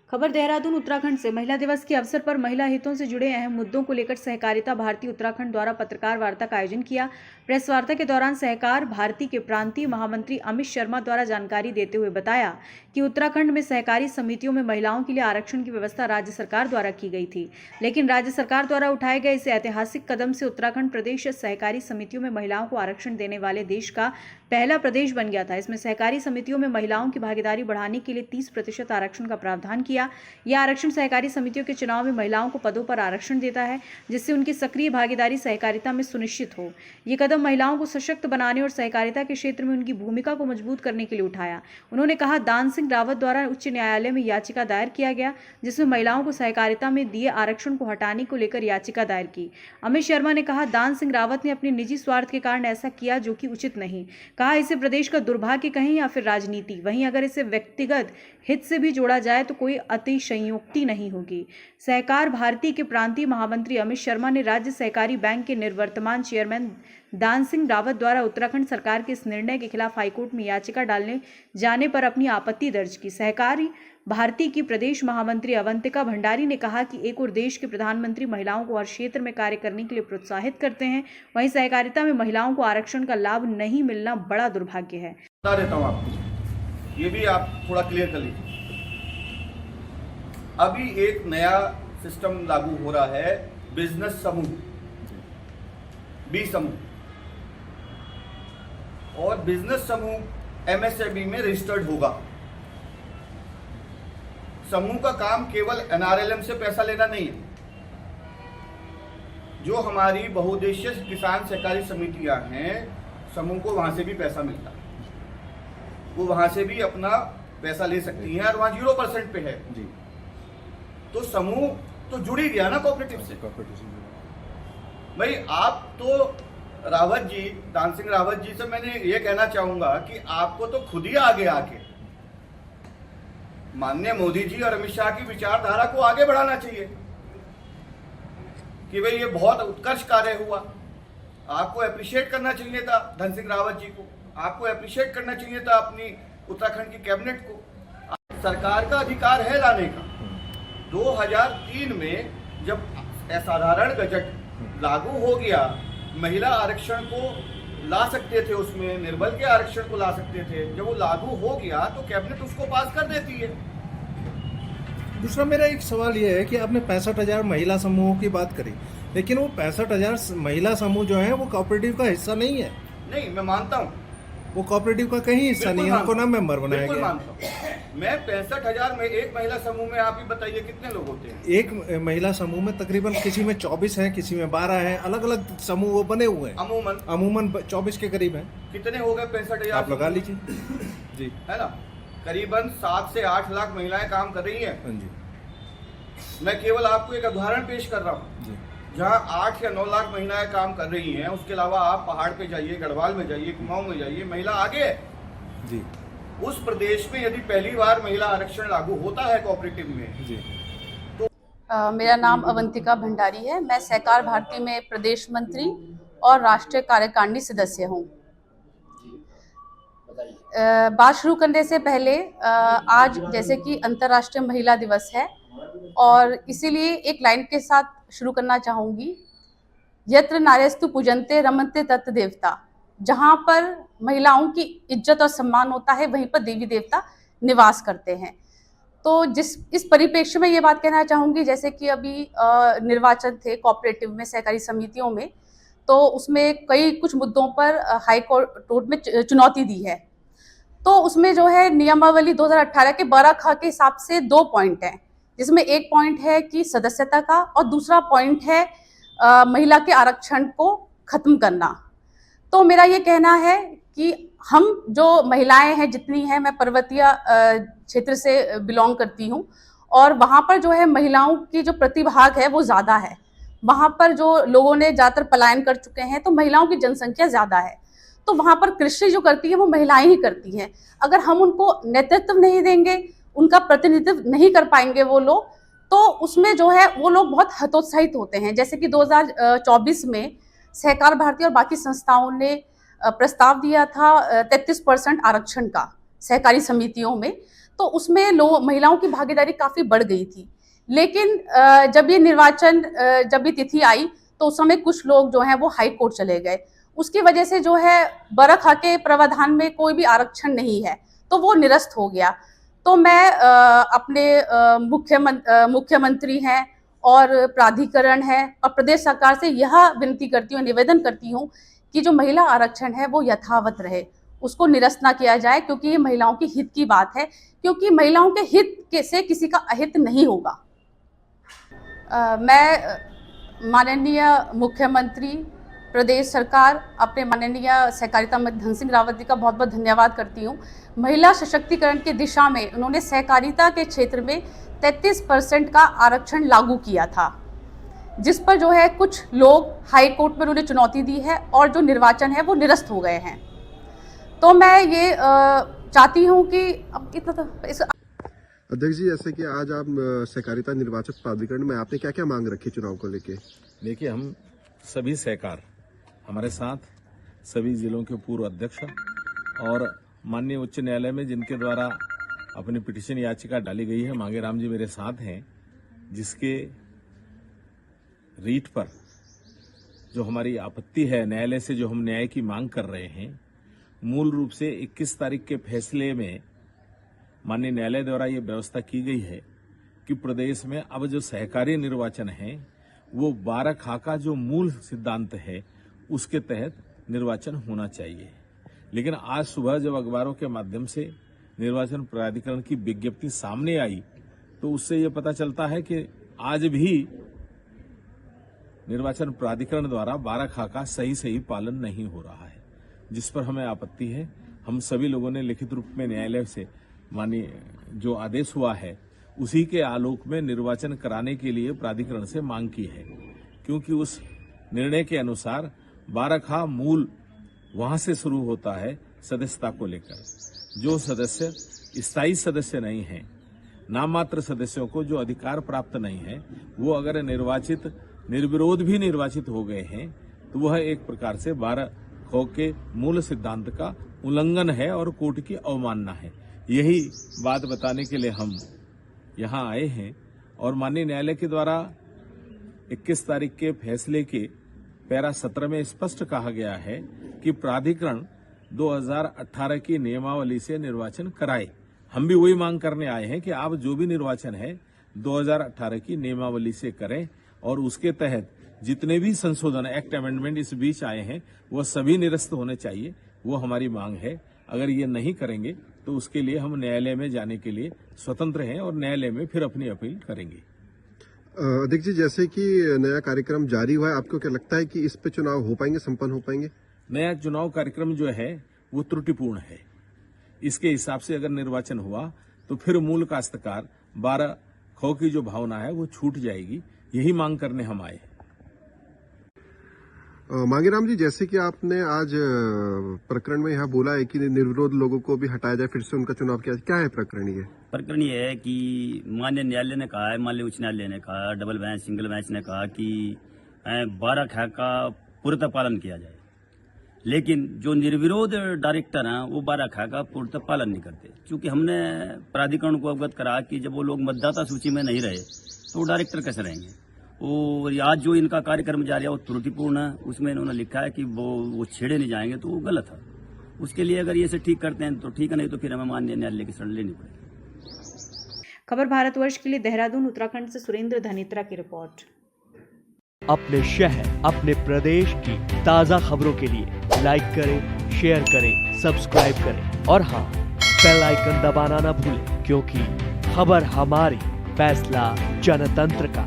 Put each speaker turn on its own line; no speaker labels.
खबर देहरादून उत्तराखंड से। महिला दिवस के अवसर पर महिला हितों से जुड़े अहम मुद्दों को लेकर सहकारिता भारती उत्तराखंड द्वारा पत्रकार वार्ता का आयोजन किया। प्रेस वार्ता के दौरान सहकार भारती के प्रांतीय महामंत्री अमित शर्मा द्वारा जानकारी देते हुए बताया कि उत्तराखंड में सहकारी समितियों में महिलाओं के लिए आरक्षण की व्यवस्था राज्य सरकार द्वारा की गई थी, लेकिन राज्य सरकार द्वारा उठाए गए इस ऐतिहासिक कदम से उत्तराखंड प्रदेश सहकारी समितियों में महिलाओं को आरक्षण देने वाले देश का पहला प्रदेश बन गया था। इसमें सहकारी समितियों में महिलाओं की भागीदारी बढ़ाने के लिए 30% आरक्षण का प्रावधान किया। यह आरक्षण सहकारी समितियों के चुनाव में महिलाओं को पदों पर आरक्षण देता है, जिससे उनकी सक्रिय भागीदारी सहकारिता में सुनिश्चित हो। ये कदम महिलाओं को सशक्त बनाने और सहकारिता के क्षेत्र में उनकी भूमिका को मजबूत करने के लिए उठाया। उन्होंने कहा, दान सिंह रावत द्वारा उच्च न्यायालय में याचिका दायर किया गया, जिसमें महिलाओं को सहकारिता में दिए आरक्षण को हटाने को लेकर याचिका दायर की। अमित शर्मा ने कहा, दान सिंह रावत ने अपने निजी स्वार्थ के कारण ऐसा किया, जो कि उचित नहीं। कहा, इसे प्रदेश का दुर्भाग्य कहें या फिर राजनीति, वहीं अगर इसे व्यक्तिगत हित से भी जोड़ा जाए तो कोई अतिशयोक्ति नहीं होगी। सहकार भारती के प्रांतीय महामंत्री अमित शर्मा ने राज्य सहकारी बैंक के निवर्तमान चेयरमैन दान सिंह रावत द्वारा उत्तराखंड सरकार के इस निर्णय के खिलाफ हाईकोर्ट में याचिका डालने जाने पर अपनी आपत्ति दर्ज की। सहकारी भारती की प्रदेश महामंत्री अवंतिका भंडारी ने कहा कि एक और देश के प्रधानमंत्री महिलाओं को हर क्षेत्र में कार्य करने के लिए प्रोत्साहित करते हैं, वहीं सहकारिता में महिलाओं को आरक्षण का लाभ नहीं मिलना बड़ा दुर्भाग्य है।
बता देता हूं आपको, ये भी आप थोड़ा क्लियर कर लीजिए। अभी एक नया सिस्टम लागू हो रहा है, बिजनेस समूह, बी समूह, और बिजनेस समूह एमएसएमई में रजिस्टर्ड होगा। समूह का काम केवल एनआरएलएम से पैसा लेना नहीं है। जो हमारी बहुउद्देशीय किसान सहकारी समितियां हैं, समूह को वहां से भी पैसा मिलता है, वो वहां से भी अपना पैसा ले सकती हैं, और वहां 0% पे है जी। तो समूह तो जुड़ ही गया ना कोऑपरेटिव से। भाई आप तो रावत जी, दान सिंह रावत जी से मैंने ये कहना चाहूंगा कि आपको तो खुद ही आगे आके माननीय मोदी जी और अमित शाह की विचारधारा को आगे बढ़ाना चाहिए कि भाई ये बहुत उत्कर्ष कार्य हुआ। आपको अप्रिशिएट करना चाहिए था धन सिंह रावत जी को, आपको अप्रिशिएट करना चाहिए था अपनी उत्तराखंड की कैबिनेट को। सरकार का अधिकार है लाने का। 2003 में जब असाधारण बजट लागू हो गया, महिला आरक्षण को ला सकते थे, उसमें निर्बल के आरक्षण को ला सकते थे। जब वो लागू हो गया तो कैबिनेट उसको पास कर देती है।
दूसरा मेरा एक सवाल ये है कि आपने 65,000 महिला समूहों की बात करी, लेकिन वो 65,000 महिला समूह जो है वो कोऑपरेटिव का हिस्सा नहीं है।
नहीं, मैं मानता हूँ
वो कोऑपरेटिव का कहीं हिस्सा नहीं है, उनको ना मेंबर बनाया गया।
मानता हूँ मैं। 65,000 में एक महिला समूह में आप ही बताइए कितने लोग होते हैं?
एक महिला समूह में तकरीबन किसी में 24 है, किसी में 12 है, अलग अलग समूह वो बने हुए हैं। अमूमन 24 के करीब है।
कितने हो गए 65,000?
आप लगा लीजिए जी,
है ना। करीबन 7 से 8 लाख महिलाएं काम कर रही हैं।
हाँ जी।
मैं केवल आपको एक उदाहरण पेश कर रहा हूँ, जहाँ 8 या 9 लाख महिलाएं काम कर रही हैं। उसके अलावा आप पहाड़ पे जाइए, गढ़वाल में जाइए, कुमाऊं में जाइए, महिला आगे है
जी।
उस प्रदेश में यदि पहली बार महिला आरक्षण लागू होता है कोऑपरेटिव में जी,
तो मेरा नाम अवंतिका भंडारी है। मैं सहकार भारती में प्रदेश मंत्री और राष्ट्रीय कार्यकारिणी सदस्य हूँ। बात शुरू करने से पहले आज जैसे कि अंतर्राष्ट्रीय महिला दिवस है, और इसीलिए एक लाइन के साथ शुरू करना चाहूँगी। यत्र नार्यस्तु पूजन्ते रमन्ते तत्र देवता। जहाँ पर महिलाओं की इज्जत और सम्मान होता है, वहीं पर देवी देवता निवास करते हैं। तो इस परिप्रेक्ष्य में ये बात कहना चाहूँगी, जैसे कि अभी निर्वाचन थे कोऑपरेटिव में, सहकारी समितियों में, तो उसमें कुछ मुद्दों पर हाई कोर्ट में चुनौती दी है। तो उसमें जो है नियमावली 2018 के 12 ख के हिसाब से 2 पॉइंट हैं, जिसमें एक पॉइंट है कि सदस्यता का, और दूसरा पॉइंट है महिला के आरक्षण को खत्म करना। तो मेरा ये कहना है कि हम जो महिलाएं हैं, जितनी हैं, मैं पर्वतीय क्षेत्र से बिलोंग करती हूँ, और वहाँ पर जो है महिलाओं की जो प्रतिभाग है वो ज़्यादा है। वहाँ पर जो लोगों ने ज़्यादातर पलायन कर चुके हैं, तो महिलाओं की जनसंख्या ज़्यादा है। तो वहाँ पर कृषि जो करती है वो महिलाएं ही करती हैं। अगर हम उनको नेतृत्व नहीं देंगे, उनका प्रतिनिधित्व नहीं कर पाएंगे वो लोग, तो उसमें जो है वो लोग बहुत हतोत्साहित होते हैं। जैसे कि 2024 में सहकार भारती और बाकी संस्थाओं ने प्रस्ताव दिया था 33% आरक्षण का सहकारी समितियों में। तो उसमें महिलाओं की भागीदारी काफी बढ़ गई थी। लेकिन जब ये तिथि आई तो उस समय कुछ लोग जो हैं वो हाई कोर्ट चले गए। उसकी वजह से जो है बरखा के प्रावधान में कोई भी आरक्षण नहीं है, तो वो निरस्त हो गया। तो मैं अपने मुख्यमंत्री हैं और प्राधिकरण है और प्रदेश सरकार से यह विनती करती हूँ, निवेदन करती हूँ कि जो महिला आरक्षण है वो यथावत रहे, उसको निरस्त ना किया जाए, क्योंकि ये महिलाओं के हित की बात है, क्योंकि महिलाओं के हित से किसी का अहित नहीं होगा। मैं माननीय मुख्यमंत्री, प्रदेश सरकार, अपने माननीय सहकारिता मंत्री धन सिंह रावत जी का बहुत बहुत धन्यवाद करती हूँ। महिला सशक्तिकरण की दिशा में उन्होंने सहकारिता के क्षेत्र में 33% का आरक्षण लागू किया था, जिस पर जो है कुछ लोग हाई कोर्ट में उन्होंने चुनौती दी है और जो निर्वाचन है वो निरस्त हो गए हैं। तो मैं ये चाहती हूँ कि अब इतना
अध्यक्ष जी, जैसे कि आज आप सहकारिता निर्वाचक प्राधिकरण में आपने क्या क्या मांग रखी चुनाव को लेके?
देखिए, हम सभी सहकार हमारे साथ सभी जिलों के पूर्व अध्यक्ष और माननीय उच्च न्यायालय में जिनके द्वारा अपनी पिटीशन याचिका डाली गई है, मांगे राम जी मेरे साथ हैं, जिसके रीट पर जो हमारी आपत्ति है, न्यायालय से जो हम न्याय की मांग कर रहे हैं, मूल रूप से 21 तारीख के फैसले में माननीय न्यायालय द्वारा ये व्यवस्था की गई है कि प्रदेश में अब जो सहकारी निर्वाचन है वो 12 खाका जो मूल सिद्धांत है उसके तहत निर्वाचन होना चाहिए। लेकिन आज सुबह जब अखबारों के माध्यम से निर्वाचन प्राधिकरण की विज्ञप्ति सामने आई तो उससे ये पता चलता है कि आज भी निर्वाचन प्राधिकरण द्वारा 12 खाका सही पालन नहीं हो रहा है, जिस पर हमें आपत्ति है। हम सभी लोगों ने लिखित रूप में न्यायालय से मानिए जो आदेश हुआ है उसी के आलोक में निर्वाचन कराने के लिए प्राधिकरण से मांग की है, क्योंकि उस निर्णय के अनुसार 12 खा मूल वहां से शुरू होता है सदस्यता को लेकर। जो सदस्य स्थायी सदस्य नहीं है, नाम मात्र सदस्यों को जो अधिकार प्राप्त नहीं है, वो अगर निर्विरोध भी निर्वाचित हो गए हैं तो वह एक प्रकार से 12 खो के मूल सिद्धांत का उल्लंघन है और कोर्ट की अवमानना है। यही बात बताने के लिए हम यहाँ आए हैं और माननीय न्यायालय के द्वारा 21 तारीख के फैसले के पैरा 17 में स्पष्ट कहा गया है कि प्राधिकरण 2018 की नियमावली से निर्वाचन कराए। हम भी वही मांग करने आए हैं कि आप जो भी निर्वाचन है 2018 की नियमावली से करें और उसके तहत जितने भी संशोधन एक्ट अमेंडमेंट इस बीच आए हैं वो सभी निरस्त होने चाहिए। वो हमारी मांग है। अगर ये नहीं करेंगे तो उसके लिए हम न्यायालय में जाने के लिए स्वतंत्र हैं और न्यायालय में फिर अपनी अपील करेंगे।
अध्यक्ष जी, जैसे कि नया कार्यक्रम जारी हुआ है, आपको क्या लगता है कि इस पे चुनाव हो पाएंगे, संपन्न हो पाएंगे?
नया चुनाव कार्यक्रम जो है वो त्रुटिपूर्ण है। इसके हिसाब से अगर निर्वाचन हुआ तो फिर मूल काश्तकार 12 खो की जो भावना है वो छूट जाएगी। यही मांग करने हम आए हैं।
मांगेराम जी, जैसे कि आपने आज प्रकरण में यहाँ बोला है कि निर्विरोध लोगों को भी हटाया जाए, फिर से उनका चुनाव किया, क्या है प्रकरण? ये
प्रकरण ये है कि माननीय न्यायालय ने कहा है, माननीय उच्च न्यायालय ने कहा, डबल बेंच सिंगल बेंच ने कहा कि 12 खा का पूर्णतः पालन किया जाए, लेकिन जो निर्विरोध डायरेक्टर हैं वो 12 खा का पूर्णतः पालन नहीं करते। क्योंकि हमने प्राधिकरण को अवगत करा कि जब वो लोग मतदाता सूची में नहीं रहे तो वो डायरेक्टर कैसे रहेंगे। और आज जो इनका कार्यक्रम जारी है वो त्रुटिपूर्ण है। उसमें इन्होंने लिखा है कि वो छेड़े नहीं जाएंगे, तो वो गलत है। उसके लिए अगर ये से ठीक करते हैं तो ठीक है, नहीं तो फिर हमें माननीय न्यायालय की शरण लेनी पड़ेगी।
खबर भारतवर्ष के लिए देहरादून उत्तराखंड से सुरेंद्र धनित्रा की रिपोर्ट।
अपने शहर, अपने प्रदेश की ताजा खबरों के लिए लाइक करें, शेयर करें, सब्सक्राइब करें और हाँ, बेल आइकन दबाना ना भूलें, क्योंकि खबर हमारी, फैसला जनतंत्र का।